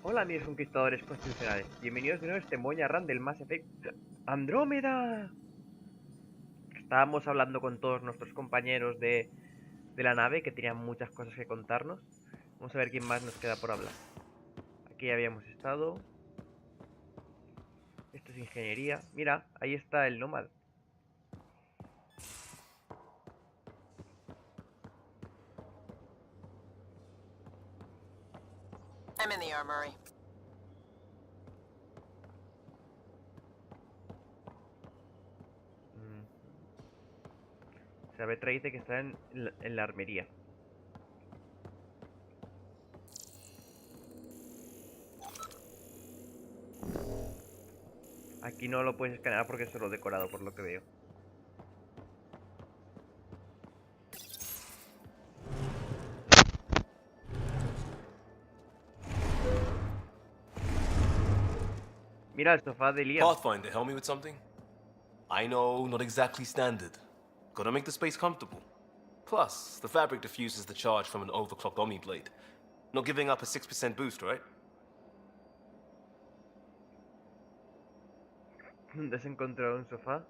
Hola amigos conquistadores constitucionales, bienvenidos de nuevo a este Moña Run del Mass Effect Andrómeda. Estábamos hablando con todos nuestros compañeros de la nave que tenían muchas cosas que contarnos. Vamos a ver quién más nos queda por hablar. Aquí habíamos estado. Esto es ingeniería. Mira, ahí está el nómada. I'm in the armory. Sabetra dice que está en la armería. Aquí no lo puedes escanear porque es solo decorado por lo que veo. Mira el sofá de Liam. Pathfinder, help me with something? I know, not exactly standard. Gotta make the space comfortable. Plus, the fabric diffuses the charge from an overclocked Omni blade. Not giving up a 6% boost, right? ¿Dónde has encontrado un sofá?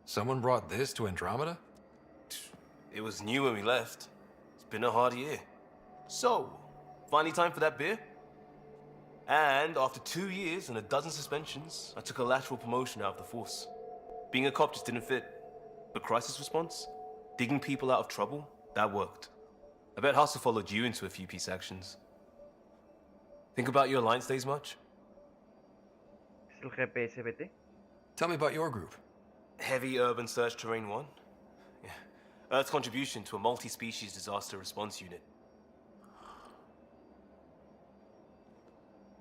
Someone brought this to Andromeda? It was new when we left. It's been a hard year. So, finally time for that beer? And after 2 years and a dozen suspensions, I took a lateral promotion out of the force. Being a cop just didn't fit. But crisis response? Digging people out of trouble? That worked. I bet Hustle followed you into a few peace actions. Think about your Alliance days much? ¿Es el GPSBT? Tell me about your group. Heavy Urban Search Terrain 1? Yeah. Earth's contribution to a multi-species disaster response unit.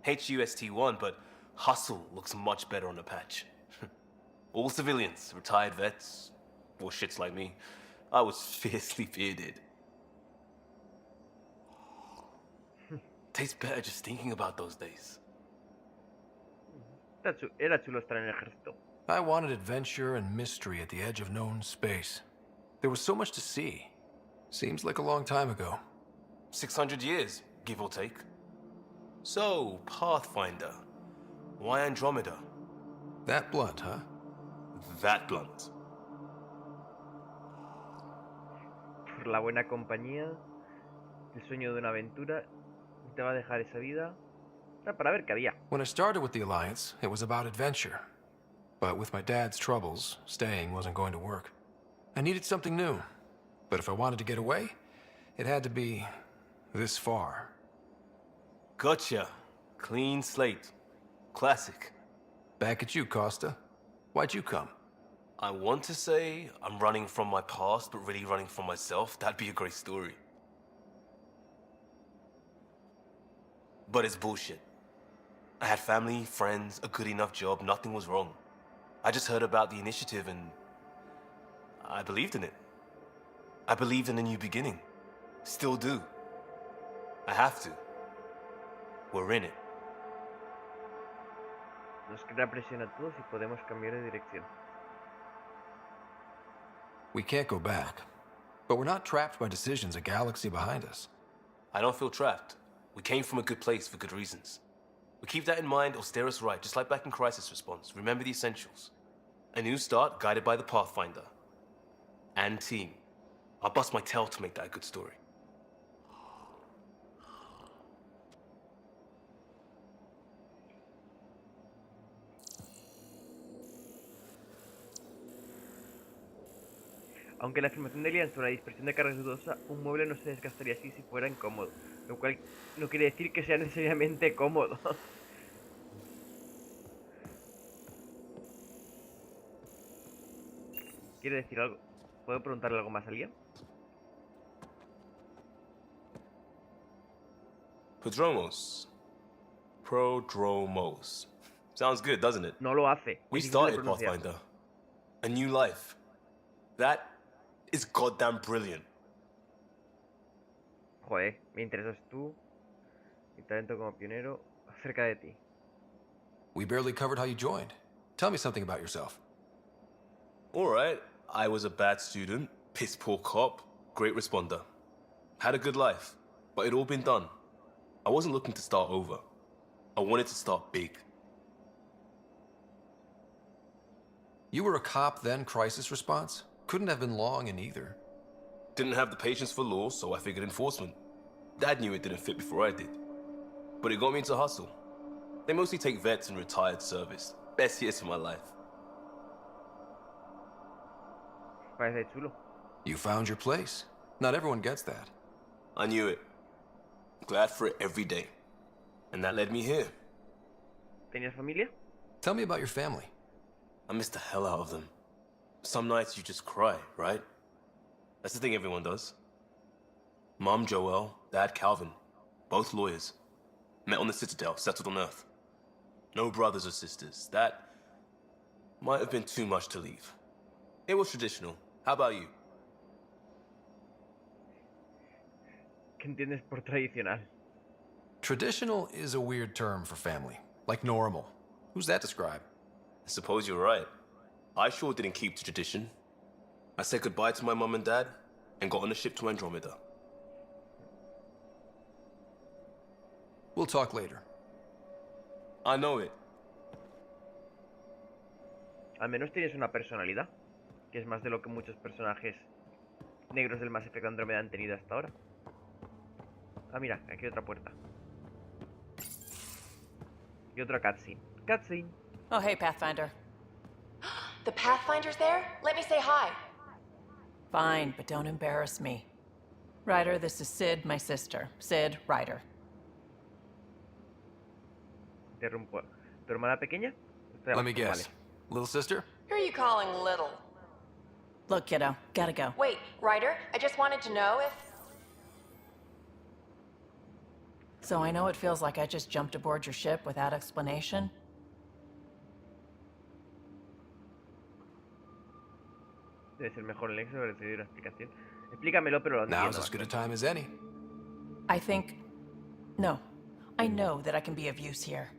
HUST-1, but Hustle looks much better on the patch. All civilians, retired vets, or shits like me. I was fiercely bearded. Tastes better just thinking about those days. Era chulo estar en el ejército. I wanted adventure and mystery at the edge of known space. There was so much to see. Seems like a long time ago. 600 years, give or take. So, Pathfinder. Why Andromeda? That blunt, huh? That blunt. Por la buena compañía, el sueño de una aventura, te va a dejar esa vida. Para ver qué había. When I started with the Alliance, it was about adventure. But with my dad's troubles, staying wasn't going to work. I needed something new. But if I wanted to get away, it had to be this far. Gotcha. Clean slate. Classic. Back at you, Costa. Why'd you come? I want to say I'm running from my past, but really running from myself. That'd be a great story. But it's bullshit. I had family, friends, a good enough job, nothing was wrong. I just heard about the initiative and I believed in it. I believed in a new beginning. Still do. I have to. We're in it. Nos crea presión a todos y podemos cambiar de dirección. We can't go back. But we're not trapped by decisions a galaxy behind us. I don't feel trapped. We came from a good place for good reasons. We keep that in mind or steer us right, just like back in Crisis Response. Remember the essentials. A new start guided by the Pathfinder. And team. I'll bust my tail to make that a good story. Aunque la afirmación de Liam sobre la dispersión de carga es dudosa, un mueble no se desgastaría así si fuera incómodo, lo cual no quiere decir que sea necesariamente cómodo. ¿Quiere decir algo? ¿Puedo preguntarle algo más a Liam? Prodromos. Sounds good, doesn't it? No lo hace. We Es difícil de started pronunciar. Pathfinder. A new life. That is goddamn brilliant. Joder, me interesas tú, mi talento como pionero, acerca de ti. We barely covered how you joined. Tell me something about yourself. Alright, I was a bad student, piss poor cop, great responder. Had a good life, but it all been done. I wasn't looking to start over. I wanted to start big. You were a cop, then crisis response? Couldn't have been long in either. Didn't have the patience for law, so I figured enforcement. Dad knew it didn't fit before I did. But it got me into hustle. They mostly take vets and retired service. Best years of my life. Parece chulo. You found your place. Not everyone gets that. I knew it. Glad for it every day. And that led me here. ¿Tenías familia? Tell me about your family. I miss the hell out of them. Some nights you just cry, right? That's the thing everyone does. Mom Joelle, Dad Calvin, both lawyers. Met on the Citadel, settled on Earth. No brothers or sisters. That might have been too much to leave. It was traditional. How about you? ¿Qué entiendes por tradicional? Traditional is a weird term for family. Like normal. Who's that describe? I suppose you're right. I sure didn't keep to tradition. I said goodbye to my mom and dad and got on a ship to Andromeda. We'll talk later. I know it. Al menos tienes una personalidad, que es más de lo que muchos personajes negros del Mass Effect Andromeda han tenido hasta ahora. Ah, mira, aquí hay otra puerta. Y otra cutscene. Cutscene. Oh, hey, Pathfinder. The Pathfinder's there? Let me say hi. Fine, but don't embarrass me. Ryder, this is Sid, my sister. Sid, Ryder. Interrumpo. ¿Tu hermana pequeña? Let me guess. Little sister? Who are you calling little? Look, kiddo, gotta go. Wait, Ryder, I just wanted to know if... So I know it feels like I just jumped aboard your ship without explanation. Debe ser mejor el éxito recibir una explicación. Explícamelo, pero lo entiendo. Now's as good a time as any. I think... No. I know that I can be of use here.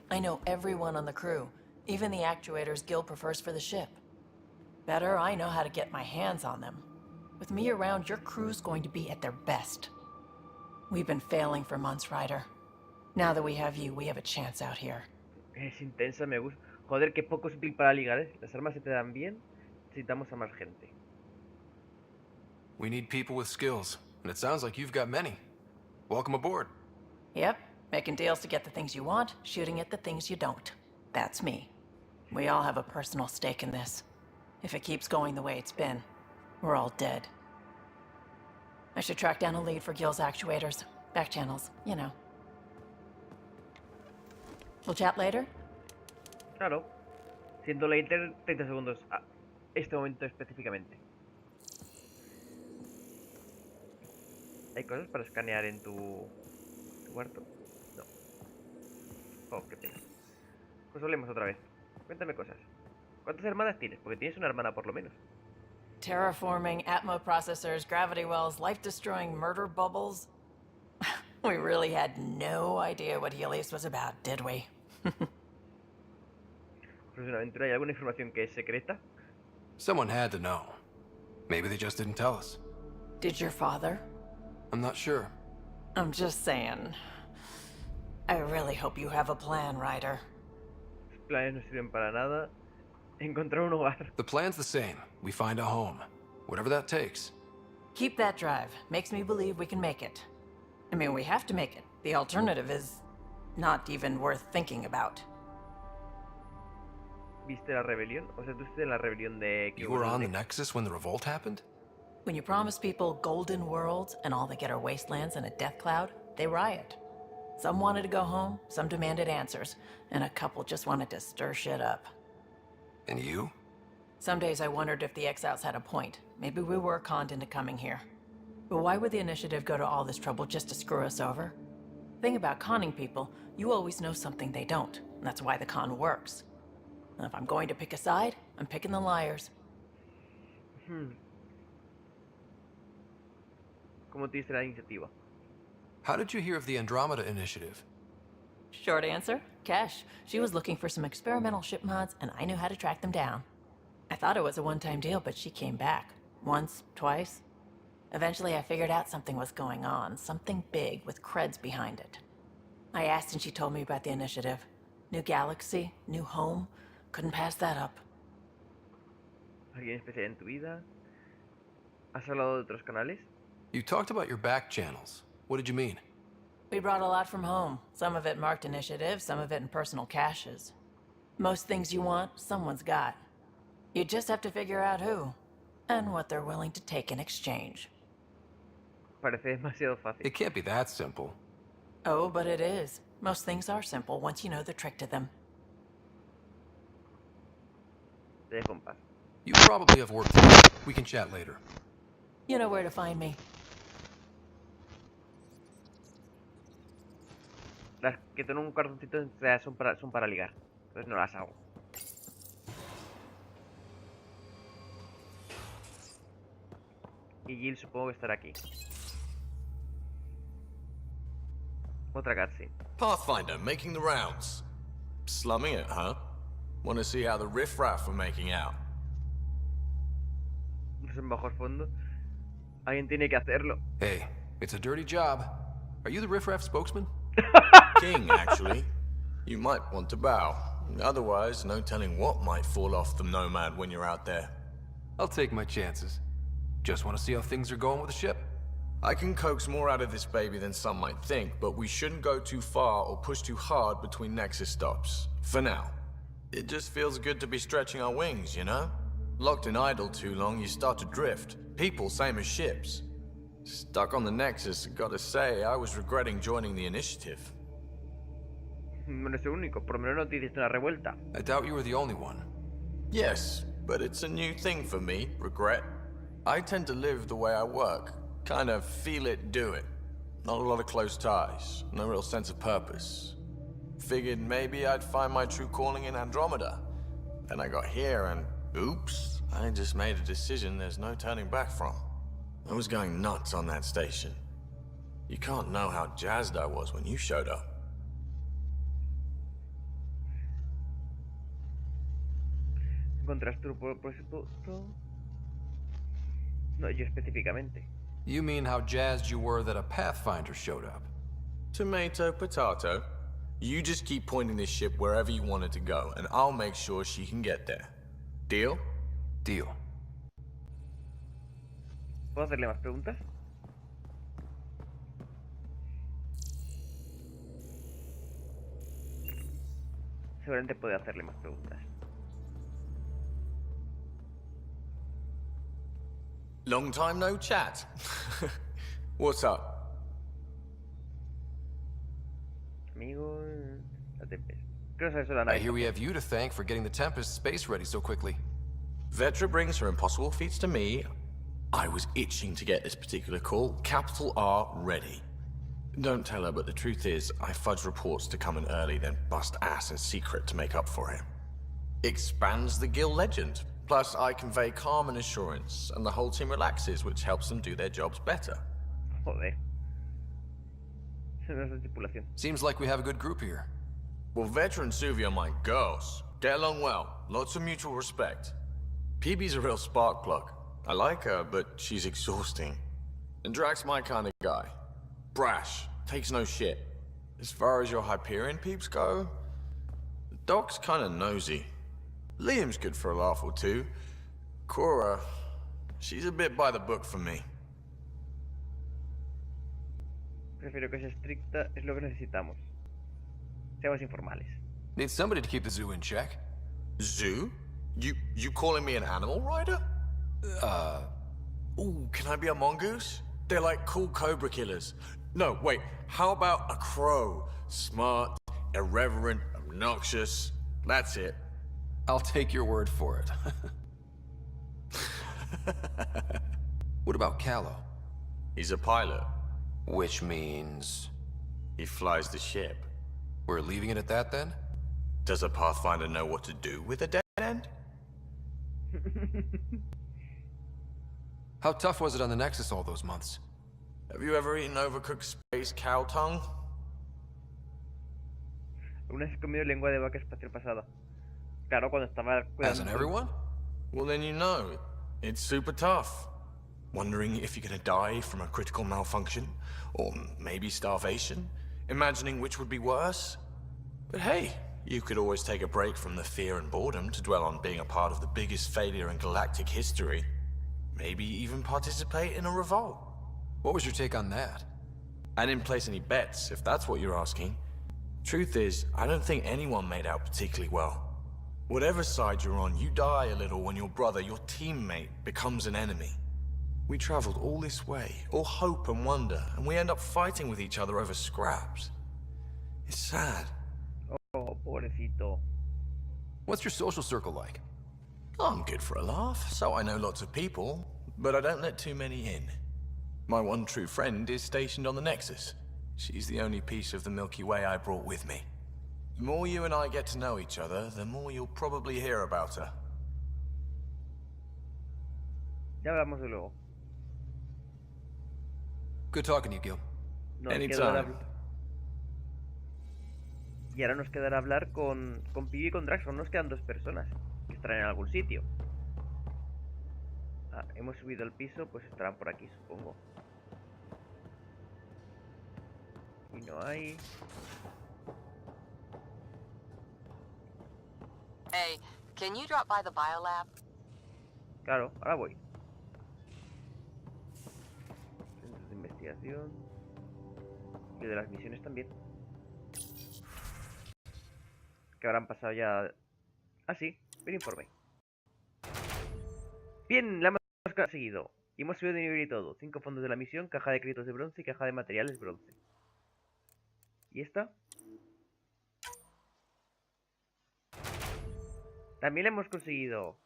I know everyone on the crew, even the actuators Gil prefers for the ship. Better, I know how to get my hands on them. With me around, your crew's going to be at their best. We've been failing for months, Ryder. Now that we have you, we have a chance out here. Es intensa, me gusta. Joder, qué poco útil para ligar, ¿eh? Las armas se te dan bien. Necesitamos a más gente. We need people with skills, and it sounds like you've got many. Welcome aboard. Yep, making deals to get the things you want, shooting at the things you don't. That's me. We all have a personal stake in this. If it keeps going the way it's been, we're all dead. I should track down a lead for Gil's actuators. Back channels, you know. We'll chat later? Claro. Siendo later 30 segundos. A este momento específicamente. ¿Hay cosas para escanear en tu cuarto? No. Oh, qué pena. Pues hablemos otra vez. Cuéntame cosas. ¿Cuántas hermanas tienes? Porque tienes una hermana por lo menos. Terraforming, Atmo processors, gravity wells, life-destroying murder bubbles. We really had no idea what Helios was about, did we? ¿Es una aventura? ¿Hay alguna información que es secreta? Someone had to know. Maybe they just didn't tell us. Did your father? I'm not sure. I'm just saying. I really hope you have a plan, Ryder. Los planes no sirven para nada. Encontrar un hogar. The plan's the same. We find a home. Whatever that takes. Keep that drive. Makes me believe we can make it. I mean, we have to make it. The alternative is not even worth thinking about. ¿Viste la rebelión? O sea, tú estás en la rebelión de... You were on the Nexus when the revolt happened? When you promise people golden worlds and all they get are wastelands and a death cloud, they riot. Some wanted to go home, some demanded answers, and a couple just wanted to stir shit up. And you? Some days I wondered if the exiles had a point. Maybe we were conned into coming here. But why would the Initiative go to all this trouble just to screw us over? Thing about conning people, you always know something they don't. And that's why the con works. And if I'm going to pick a side, I'm picking the liars. ¿Cómo te dice la iniciativa? How did you hear of the Andromeda Initiative? Short answer, Kesh. She was looking for some experimental ship mods, and I knew how to track them down. I thought it was a one-time deal, but she came back. Once, twice. Eventually, I figured out something was going on, something big with creds behind it. I asked and she told me about the initiative. New galaxy, new home. Couldn't pass that up. ¿Alguien especial en tu vida? ¿Has hablado de otros canales? You talked about your back channels. What did you mean? We brought a lot from home. Some of it marked initiative, some of it in personal caches. Most things you want, someone's got. You just have to figure out who, and what they're willing to take in exchange. Parece demasiado fácil. It can't be that simple. Oh, but it is. Most things are simple once you know the trick to them. Te dejo en paz. You probably have work to do. We can chat later. You know where to find me. Las que tengo un cartoncito son para ligar. Entonces no las hago. Y Jill supongo que estará aquí. Otra cutscene. Pathfinder making the rounds. Slumming it, huh? Want to see how the riffraff are making out? No sé, bajo el fondo. Alguien tiene que hacerlo. Hey, it's a dirty job. Are you the riffraff spokesman? King, actually. You might want to bow. Otherwise, no telling what might fall off the Nomad when you're out there. I'll take my chances. Just want to see how things are going with the ship. I can coax more out of this baby than some might think, but we shouldn't go too far or push too hard between Nexus stops. For now. It just feels good to be stretching our wings, you know? Locked in idle too long, you start to drift. People, same as ships. Stuck on the Nexus, gotta say, I was regretting joining the initiative. No es el único, por lo menos no te hiciste una revuelta. I doubt you were the only one. Yes, but it's a new thing for me, regret. I tend to live the way I work. Kind of feel it, do it. Not a lot of close ties, no real sense of purpose. Figured maybe I'd find my true calling in Andromeda. Then I got here and, oops, I just made a decision there's no turning back from. I was going nuts on that station. You can't know how jazzed I was when you showed up. ¿Encontraste tu propósito? No, yo específicamente. You mean how jazzed you were that a Pathfinder showed up? Tomato, potato. You just keep pointing this ship wherever you want it to go, and I'll make sure she can get there. Deal? Deal. ¿Puedo hacerle más preguntas? Seguramente puedo hacerle más preguntas. Long time no chat. What's up? Amigo, la Tempest. ¿Qué nos ha hecho la I nave? hear we have you to thank for getting the Tempest space ready so quickly. Vetra brings her impossible feats to me. I was itching to get this particular call. Capital R ready. Don't tell her, but the truth is, I fudge reports to come in early, then bust ass in secret to make up for it. Expands the guild legend. Plus, I convey calm and assurance, and the whole team relaxes, which helps them do their jobs better. Joder. No es la tripulación. Seems like we have a good group here. Well, Vetra and Suvi are my girls. Get along well. Lots of mutual respect. PB's a real spark plug. I like her, but she's exhausting. And Drax's my kind of guy. Brash. Takes no shit. As far as your Hyperion peeps go, the Doc's kind of nosy. Liam's good for a laugh or two. Cora, she's a bit by the book for me. Prefiero que sea estricta, es lo que necesitamos. Seamos informales. Need somebody to keep the zoo in check. Zoo? You calling me an animal rider? Ooh, can I be a mongoose? They're like cool cobra killers. No, wait, how about a crow? Smart, irreverent, obnoxious. That's it. I'll take your word for it. What about Callow? He's a pilot. Which means... He flies the ship. we're leaving it at that then? Does a Pathfinder know what to do with a dead end? How tough was it on the Nexus all those months? Have you ever eaten overcooked space cow tongue? ¿Alguna vez has comido lengua de vaca espacial pasada? Claro, cuando estaba cuidando... Hasn't everyone? Well, then you know. It's super tough. Wondering if you're gonna die from a critical malfunction? Or maybe starvation? Imagining which would be worse? But hey, you could always take a break from the fear and boredom to dwell on being a part of the biggest failure in galactic history. Maybe even participate in a revolt. What was your take on that? I didn't place any bets, if that's what you're asking. Truth is, I don't think anyone made out particularly well. Whatever side you're on, you die a little when your brother, your teammate, becomes an enemy. We traveled all this way, all hope and wonder, and we end up fighting with each other over scraps. It's sad. Oh, pobrecito. What's your social circle like? I'm good for a laugh, so I know lots of people, but I don't let too many in. My one true friend is stationed on the Nexus. She's the only piece of the Milky Way I brought with me. The more you and I get to know each other, the more you'll probably hear about her. Ya hablamos de luego. Good talking to you, Gil. Nos Anytime. quedará habl- Y ahora nos quedará hablar con Pibi y con Drax. Nos quedan 2 personas que estarán en algún sitio. Ah, hemos subido al piso, pues estarán por aquí, supongo. Y no hay... Hey, can you drop by the biolab? Claro, ahora voy. Centros de investigación. Y de las misiones también. Que habrán pasado ya... Ah, sí, un informe. Bien, la hemos conseguido. Y hemos subido de nivel y todo. 5 fondos de la misión, caja de créditos de bronce y caja de materiales bronce. ¿Y esta? También la hemos conseguido.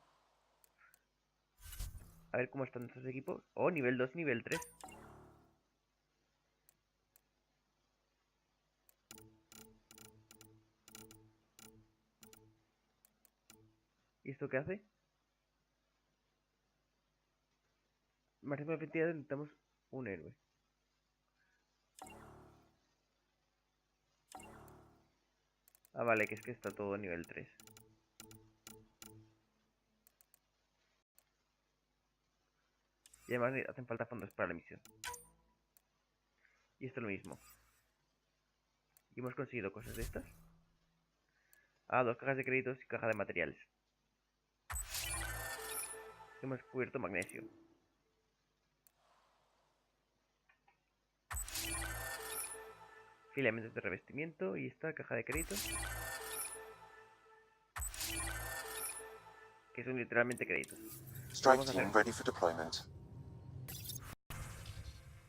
A ver cómo están nuestros equipos. Oh, nivel 2, nivel 3. ¿Y esto qué hace? Máximo de efectividad, necesitamos un héroe. Ah, vale, que es que está todo nivel 3. Y además hacen falta fondos para la misión. Y esto es lo mismo. Y hemos conseguido cosas de estas. Ah, 2 cajas de créditos y caja de materiales. Hemos cubierto magnesio. Filamentos de revestimiento y esta caja de créditos. Que son literalmente créditos. Strike team ready for deployment.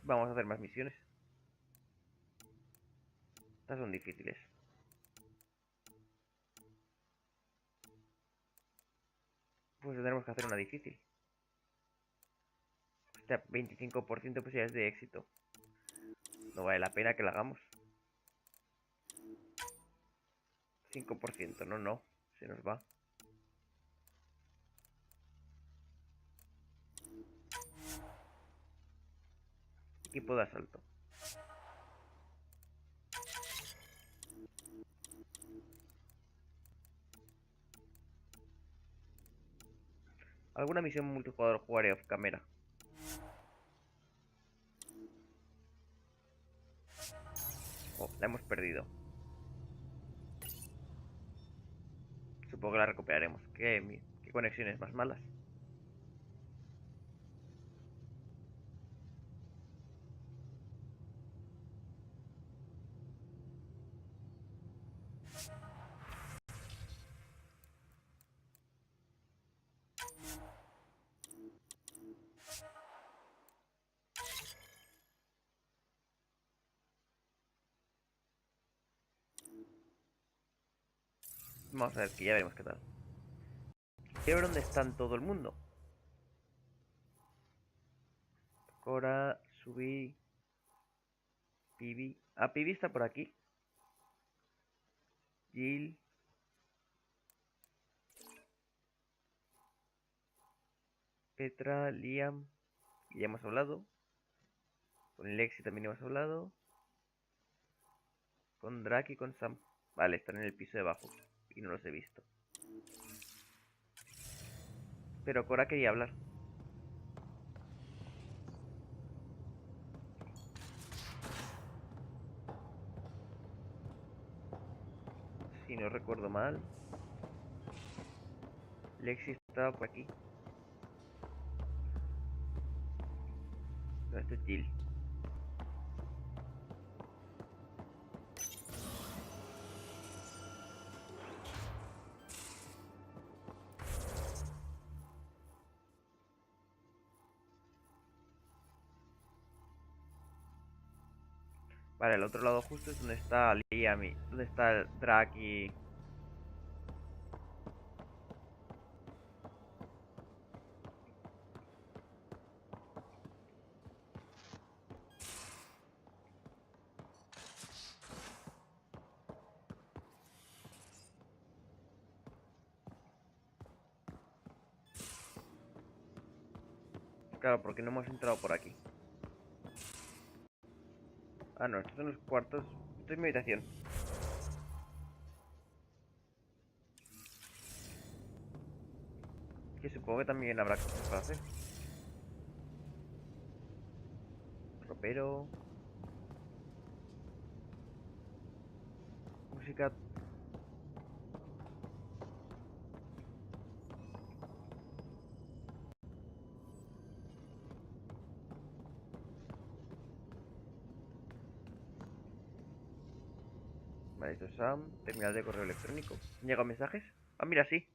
Vamos a hacer más misiones. Estas son difíciles. Pues tendremos que hacer una difícil. Hostia, 25% de posibilidades de éxito. No vale la pena que la hagamos. 5%, no, se nos va. Equipo de asalto. ¿Alguna misión multijugador jugaré off camera? Oh, la hemos perdido. Supongo que la recuperaremos. ¿Qué conexiones más malas? Vamos a ver, que ya veremos qué tal. Quiero ver dónde están todo el mundo. Cora, subí. Pibi. Ah, Pibi está por aquí. Jill. Petra, Liam. Y ya hemos hablado. Con Lexi también hemos hablado. Con Drake y con Sam. Vale, están en el piso de abajo. Y no los he visto. Pero Cora quería hablar. si no recuerdo mal. Lexi estaba por aquí. No, esto es Jill. Vale, el otro lado justo es donde está Liam y donde está el Drac y... Claro, porque no hemos entrado por aquí. Ah, no, estos son los cuartos. Esto es mi habitación. Que supongo que también habrá cosas para hacer. Ropero. Música. Vale, esto es Sam. Terminal de correo electrónico. ¿Han llegado mensajes? Ah, mira, sí.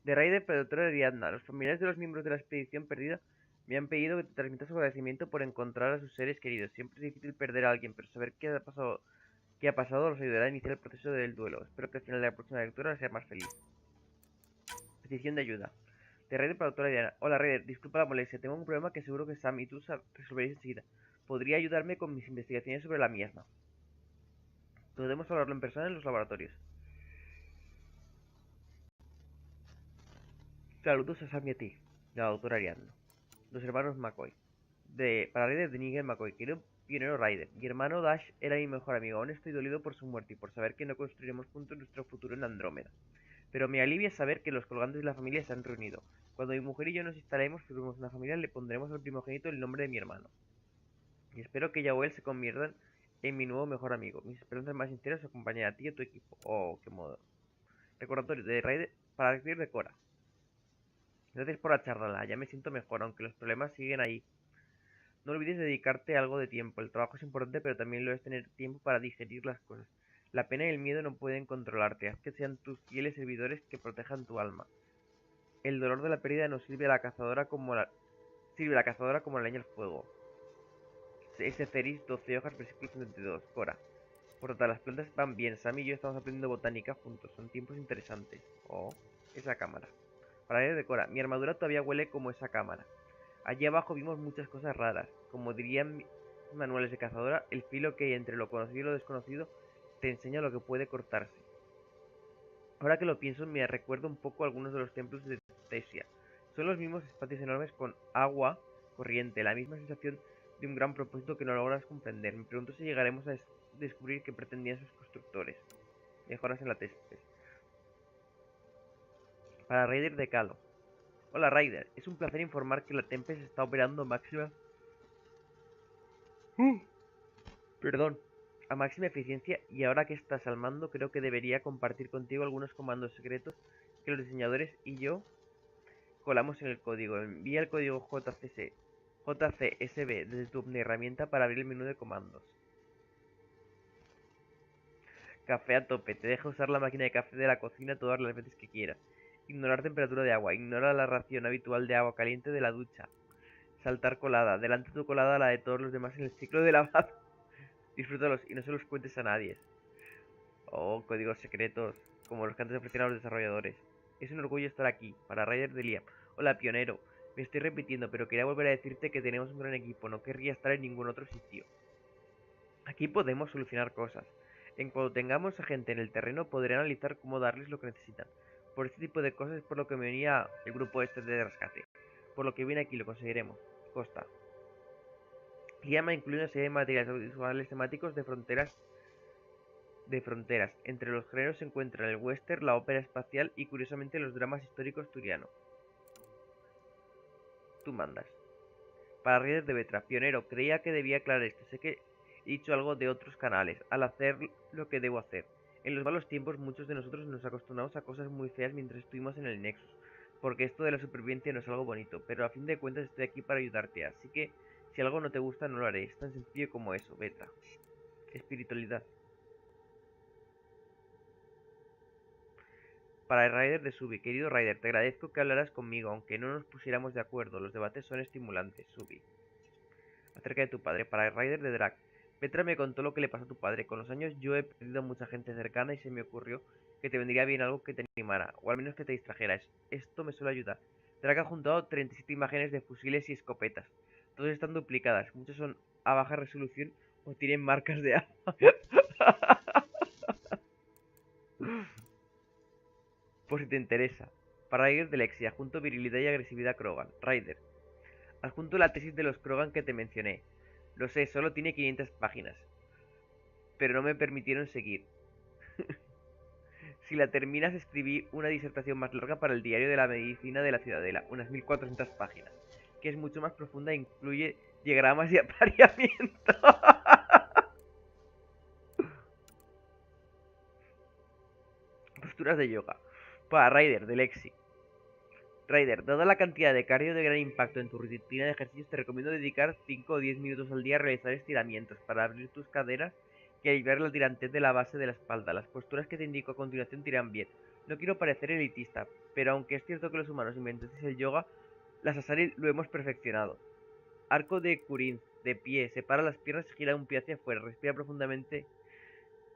De Raider, productora de Ariadna. Los familiares de los miembros de la expedición perdida me han pedido que te transmita su agradecimiento por encontrar a sus seres queridos. Siempre es difícil perder a alguien, pero saber qué ha pasado los ayudará a iniciar el proceso del duelo. Espero que al final de la próxima lectura sea más feliz. Petición de ayuda. De Raider, productora de Ariadna. Hola Raider, disculpa la molestia. Tengo un problema que seguro que Sam y tú resolveréis enseguida. ¿Podría ayudarme con mis investigaciones sobre la misma? Podemos hablarlo en persona en los laboratorios. Saludos a Sam y a ti, la doctora Ariadna. Los hermanos McCoy. Para Ryder de Nigel McCoy, querido pionero Ryder. Mi hermano Dash era mi mejor amigo. Aún estoy dolido por su muerte y por saber que no construiremos juntos nuestro futuro en Andrómeda. Pero me alivia saber que los colgantes de la familia se han reunido. Cuando mi mujer y yo nos instalemos, formemos una familia, le pondremos al primogénito el nombre de mi hermano. Y espero que ella o él se conviertan en mi nuevo mejor amigo. Mis esperanzas más sinceras os acompañan a ti y a tu equipo. Oh, qué modo. Recordatorio de Ryder para recibir de Cora. Gracias por la charla, ya me siento mejor, aunque los problemas siguen ahí. No olvides dedicarte algo de tiempo. El trabajo es importante, pero también lo es tener tiempo para digerir las cosas. La pena y el miedo no pueden controlarte. Haz que sean tus fieles servidores que protejan tu alma. El dolor de la pérdida no sirve a la cazadora como la leña al fuego. S. Ceris, 12 hojas, versículo 72. Cora. Por total, las plantas van bien. Sam y yo estamos aprendiendo botánica juntos. Son tiempos interesantes. Oh, esa cámara. Para leer de Cora. Mi armadura todavía huele como esa cámara. Allí abajo vimos muchas cosas raras. Como dirían manuales de cazadora, el filo que hay entre lo conocido y lo desconocido te enseña lo que puede cortarse. Ahora que lo pienso, me recuerdo un poco algunos de los templos de Tesia. Son los mismos espacios enormes con agua corriente, la misma sensación de un gran propósito que no logras comprender. Me pregunto si llegaremos a descubrir qué pretendían sus constructores. Mejoras en la tesis. Para Raider de Calo. Hola Raider, es un placer informar que la Tempest está operando máxima... Perdón, a máxima eficiencia, y ahora que estás al mando creo que debería compartir contigo algunos comandos secretos que los diseñadores y yo colamos en el código. Envía el código JCSB desde tu herramienta para abrir el menú de comandos. Café a tope, te deja usar la máquina de café de la cocina todas las veces que quieras. Ignorar temperatura de agua, ignora la ración habitual de agua caliente de la ducha. Saltar colada, delante tu colada la de todos los demás en el ciclo de lavado. Disfrútalos y no se los cuentes a nadie. Oh, códigos secretos, como los que antes ofrecieron a los desarrolladores. Es un orgullo estar aquí, para Ryder de Liam. Hola, pionero. Me estoy repitiendo, pero quería volver a decirte que tenemos un gran equipo. No querría estar en ningún otro sitio. Aquí podemos solucionar cosas. En cuanto tengamos a gente en el terreno, podré analizar cómo darles lo que necesitan. Por este tipo de cosas es por lo que me unía el grupo este de rescate. Por lo que viene aquí, lo conseguiremos. Costa. Liam ha incluido una serie de materiales audiovisuales temáticos de fronteras. Entre los géneros se encuentran el western, la ópera espacial y curiosamente los dramas históricos turianos. Tú mandas. Para Raider de Vetra, pionero, creía que debía aclarar esto. Sé que he dicho algo de otros canales al hacer lo que debo hacer. En los malos tiempos muchos de nosotros nos acostumbramos a cosas muy feas mientras estuvimos en el Nexus, porque esto de la supervivencia no es algo bonito, pero a fin de cuentas estoy aquí para ayudarte, así que si algo no te gusta no lo haré, es tan sencillo como eso, beta. Espiritualidad. Para el Ryder de Subi, querido Ryder, te agradezco que hablaras conmigo, aunque no nos pusiéramos de acuerdo, los debates son estimulantes, Subi. Acerca de tu padre, para el Ryder de Drac. Petra me contó lo que le pasó a tu padre. Con los años yo he perdido a mucha gente cercana y se me ocurrió que te vendría bien algo que te animara, o al menos que te distrajera. Esto me suele ayudar. Drac ha juntado 37 imágenes de fusiles y escopetas. Todas están duplicadas, muchas son a baja resolución o tienen marcas de agua. Por si te interesa. Para Ryder de Lexi, adjunto virilidad y agresividad Krogan. Ryder. Adjunto la tesis de los Krogan que te mencioné. Lo sé, solo tiene 500 páginas. Pero no me permitieron seguir. Si la terminas, escribí una disertación más larga para el diario de la medicina de la Ciudadela, unas 1400 páginas, que es mucho más profunda e incluye diagramas y apareamiento. Posturas de yoga. Para Ryder, de Lexi. Ryder, dada la cantidad de cardio de gran impacto en tu rutina de ejercicios, te recomiendo dedicar 5 o 10 minutos al día a realizar estiramientos para abrir tus caderas y aliviar la tirantez de la base de la espalda. Las posturas que te indico a continuación te irán bien. No quiero parecer elitista, pero aunque es cierto que los humanos inventasteis el yoga, las asari lo hemos perfeccionado. Arco de Kurin, de pie, separa las piernas y gira un pie hacia afuera, respira profundamente.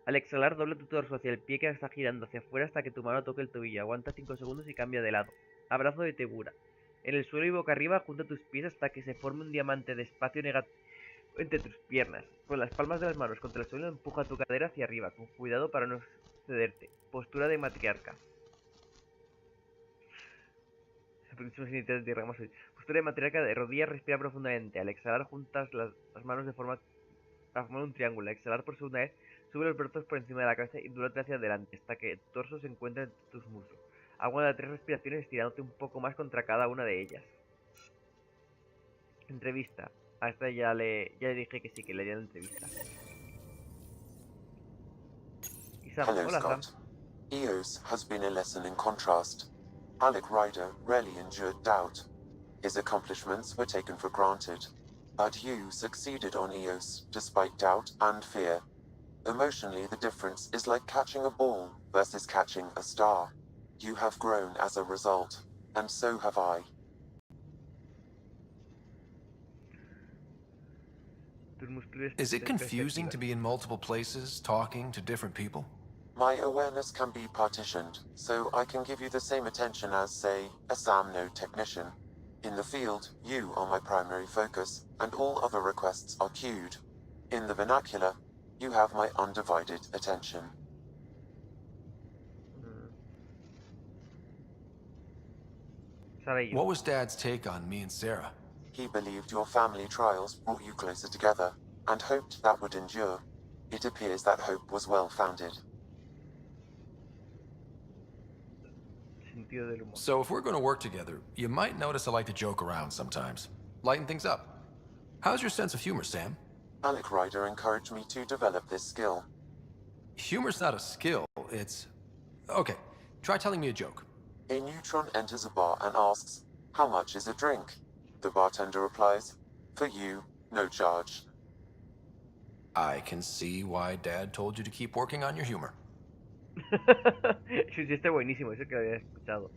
Al exhalar, dobla tu torso hacia el pie que está girando hacia afuera hasta que tu mano toque el tobillo. Aguanta 5 segundos y cambia de lado. Abrazo de Tebura. En el suelo y boca arriba, junta tus pies hasta que se forme un diamante de espacio negativo entre tus piernas. Con las palmas de las manos contra el suelo, empuja tu cadera hacia arriba, con cuidado para no cederte. Postura de matriarca. Postura de matriarca de rodillas, respira profundamente. Al exhalar, juntas las manos de forma a formar un triángulo. Al exhalar por segunda vez, sube los brazos por encima de la cabeza y dúrate hacia adelante hasta que el torso se encuentre entre tus muslos. Aguanta 3 respiraciones estirándote un poco más contra cada una de ellas. Entrevista. A esta ya le dije que sí, que le haría la entrevista. Y Sam, Hello, hola Sam. Scott. EOS has been a lesson in contrast. Alec Ryder rarely endured doubt. His accomplishments were taken for granted. But you succeeded on EOS, despite doubt and fear. Emotionally, the difference is like catching a ball versus catching a star. You have grown as a result, and so have I. Is it confusing to be in multiple places, talking to different people? My awareness can be partitioned, so I can give you the same attention as, say, a SAM node technician. In the field, you are my primary focus, and all other requests are queued. In the vernacular, you have my undivided attention. What was Dad's take on me and Sarah? He believed your family trials brought you closer together, and hoped that would endure. It appears that hope was well-founded. So if we're going to work together, you might notice I like to joke around sometimes. Lighten things up. How's your sense of humor, Sam? Alec Ryder encouraged me to develop this skill. Humor's not a skill, it's... Okay, try telling me a joke. A neutron enters a bar and asks, "How much is a drink?" The bartender replies, "For you, no charge." I can see why Dad told you to keep working on your humor. Sí, está buenísimo, eso que lo había escuchado.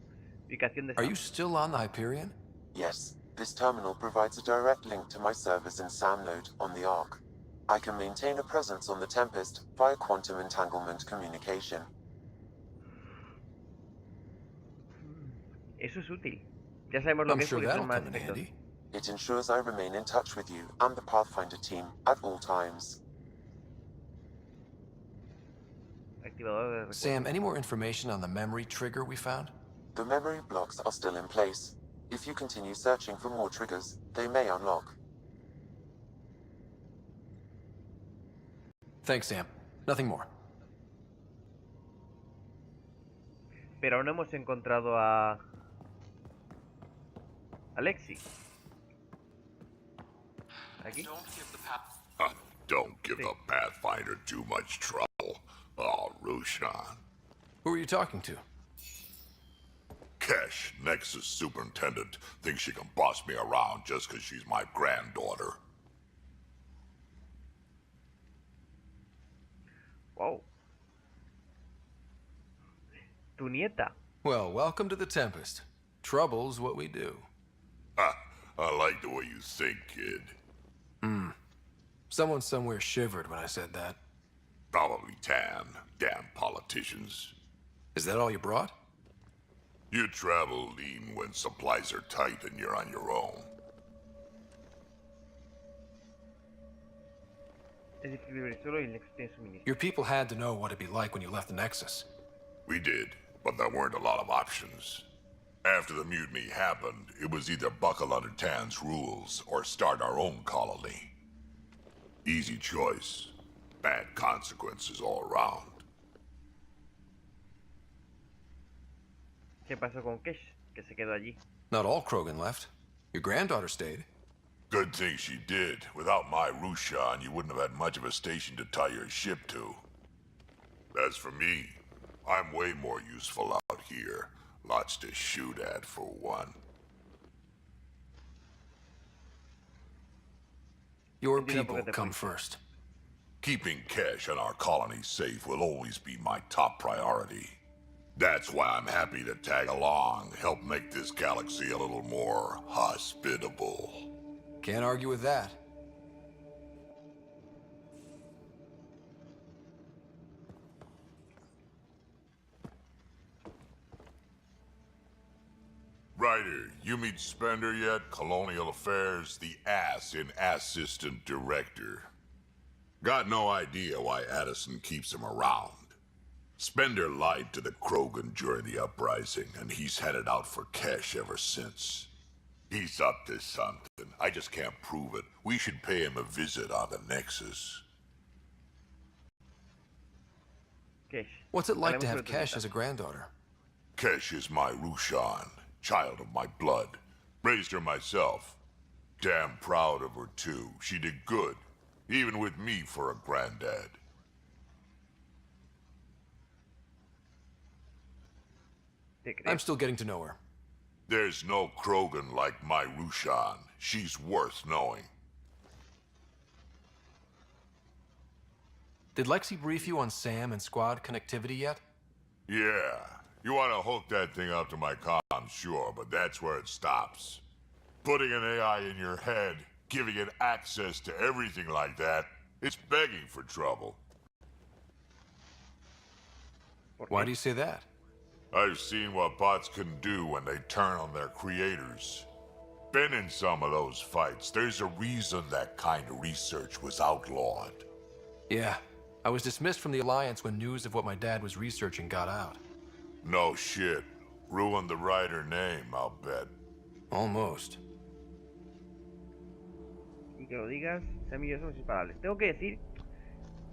Ubicación de Are Sam. you still on the Hyperion? Yes, this terminal provides a direct link to my servers in SAM node on the Ark. I can maintain a presence on the Tempest via quantum entanglement communication. Eso es útil. Ya sabemos lo I'm que es sure porque that'll son más come in efectos. handy. It ensures I remain in touch with you and the Pathfinder team at all times. Activador de recuerdos. Sam, any more information on the memory trigger we found? The memory blocks are still in place. If you continue searching for more triggers, they may unlock. Thanks, Sam. Nothing more. Pero aún no hemos encontrado a Alexi. Aquí. Don't give the Pathfinder too much trouble. Oh, Rushan. Who are you talking to? Kesh, Nexus Superintendent, thinks she can boss me around just because she's my granddaughter. Wow. Tu nieta. Well, welcome to the Tempest. Trouble's what we do. Ha! I like the way you think, kid. Someone somewhere shivered when I said that. Probably Tan. Damn politicians. Is that all you brought? You travel lean when supplies are tight and you're on your own. Es difícil vivir solo y el Nexus tiene suministro. Your people had to know what it'd be like when you left the Nexus. We did, but there weren't a lot of options. After the mutiny happened, it was either buckle under Tan's rules or start our own colony. Easy choice. Bad consequences all around. ¿Qué pasó con Kesh? Que se quedó allí. Not all Krogan left. Your granddaughter stayed. Good thing she did. Without my Rushan, you wouldn't have had much of a station to tie your ship to. As for me, I'm way more useful out here. Lots to shoot at, for one. Your people come first. Keeping Kesh and our colony safe will always be my top priority. That's why I'm happy to tag along, help make this galaxy a little more hospitable. Can't argue with that. Ryder, you meet Spender yet? Colonial Affairs, the ass in Assistant Director. Got no idea why Addison keeps him around. Spender lied to the Krogan during the uprising, and he's headed out for Kesh ever since. He's up to something. I just can't prove it. We should pay him a visit on the Nexus. Kesh. What's it like to Hablemos have sobre tu Kesh nieta. as a granddaughter? Kesh is my Rushan, child of my blood. Raised her myself. Damn proud of her, too. She did good, even with me for a granddad. ¿Te crees? I'm still getting to know her. There's no Krogan like my Rushan. She's worth knowing. Did Lexi brief you on Sam and squad connectivity yet? Yeah. You want to hook that thing up to my comm, sure, but that's where it stops. Putting an AI in your head, giving it access to everything like that, it's begging for trouble. ¿Por Why qué? do you say that? I've seen what bots can do when they turn on their creators. Been in some of those fights. There's a reason that kind of research was outlawed. Yeah. I was dismissed from the Alliance when news of what my dad was researching got out. No shit. Ruined the writer name, I'll bet. Almost. Y que lo digas, Sam y yo somos imparables. Tengo que decir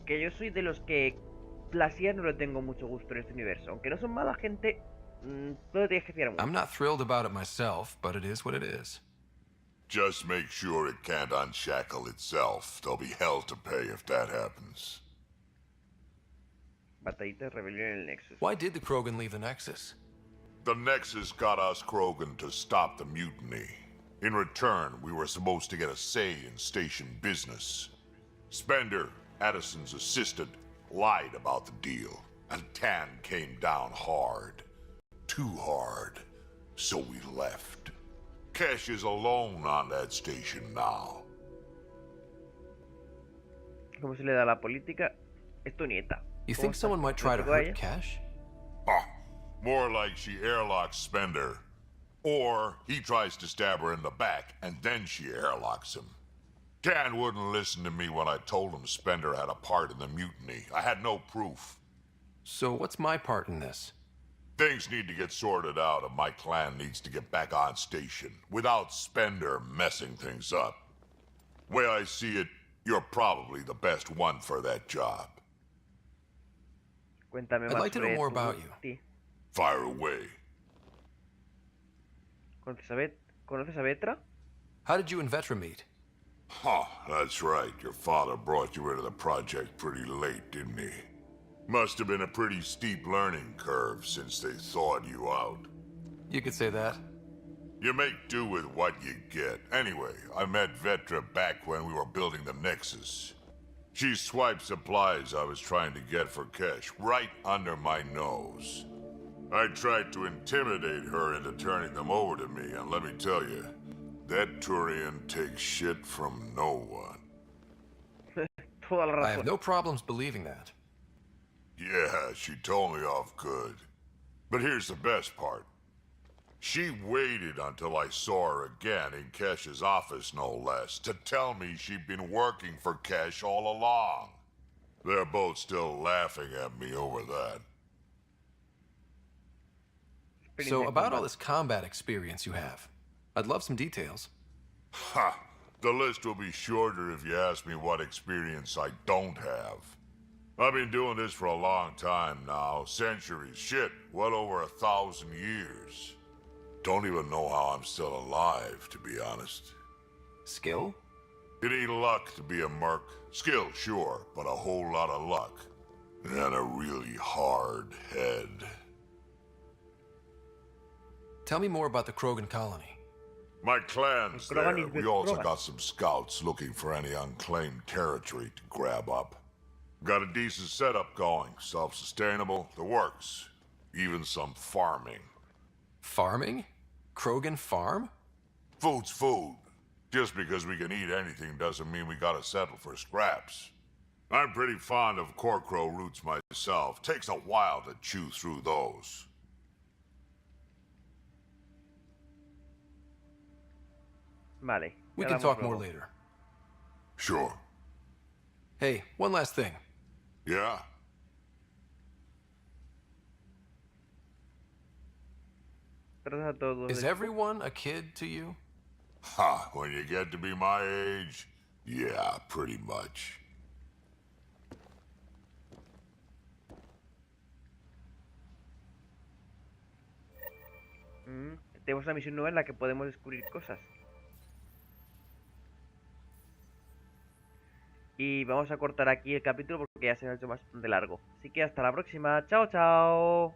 que yo soy de los que la CIA no le tengo mucho gusto en este universo. Aunque no son mala gente, no le tienes que fiar mucho. I'm not thrilled about it myself, but it is what it is. Just make sure it can't unshackle itself. There'll be hell to pay if that happens. Batallita de rebelión en el Nexus. Why did the Krogan leave the Nexus? The Nexus got us Krogan to stop the mutiny. In return, we were supposed to get a say in station business. Spender, Addison's assistant, lied about the deal, and Tan came down hard. Too hard. So we left. Kesh is alone on that station now. ¿Cómo se le da la política? Es tu nieta. You ¿Cómo think estás? someone might try to ¿Te tocó a hurt ella? Kesh? Ah, more like she airlocks Spender. Or he tries to stab her in the back, and then she airlocks him. Tan wouldn't listen to me when I told him Spender had a part in the mutiny. I had no proof. So what's my part in this? Things need to get sorted out, and my clan needs to get back on station, without Spender messing things up. Way I see it, you're probably the best one for that job. Cuéntame I'd más like to know sobre more tu- about you. ti. Fire away. ¿Conoces a Vetra? How did you and Vetra meet? Huh, that's right. Your father brought you into the project pretty late, didn't he? Must have been a pretty steep learning curve since they thawed you out. You could say that. You make do with what you get. Anyway, I met Vetra back when we were building the Nexus. She swiped supplies I was trying to get for cash right under my nose. I tried to intimidate her into turning them over to me, and let me tell you, that Turian takes shit from no one. Toda la I have razón. no problems believing that. Yeah, she told me off good. But here's the best part. She waited until I saw her again in Kesh's office, no less, to tell me she'd been working for Kesh all along. They're both still laughing at me over that. So, about all this combat experience you have, I'd love some details. Ha! The list will be shorter if you ask me what experience I don't have. I've been doing this for a long time now, centuries, shit, well over 1,000 years. Don't even know how I'm still alive, to be honest. Skill? It ain't luck to be a merc. Skill, sure, but a whole lot of luck. And a really hard head. Tell me more about the Krogan colony. My clan's Krogan there. is We with also Krogan. got some scouts looking for any unclaimed territory to grab up. Got a decent setup going. Self-sustainable, the works. Even some farming. Farming? Krogan farm? Food's food. Just because we can eat anything doesn't mean we gotta settle for scraps. I'm pretty fond of Corcrow roots myself. Takes a while to chew through those. Vale. We ya can hablamos talk more luego. later. Sure. Hey, one last thing. Yeah? Trata a todos. Is everyone a kid to you? Ha, when you get to be my age, yeah, pretty much. Tenemos una misión nueva en la que podemos descubrir cosas. Y vamos a cortar aquí el capítulo porque ya se me ha hecho bastante largo. Así que hasta la próxima. Chao, chao.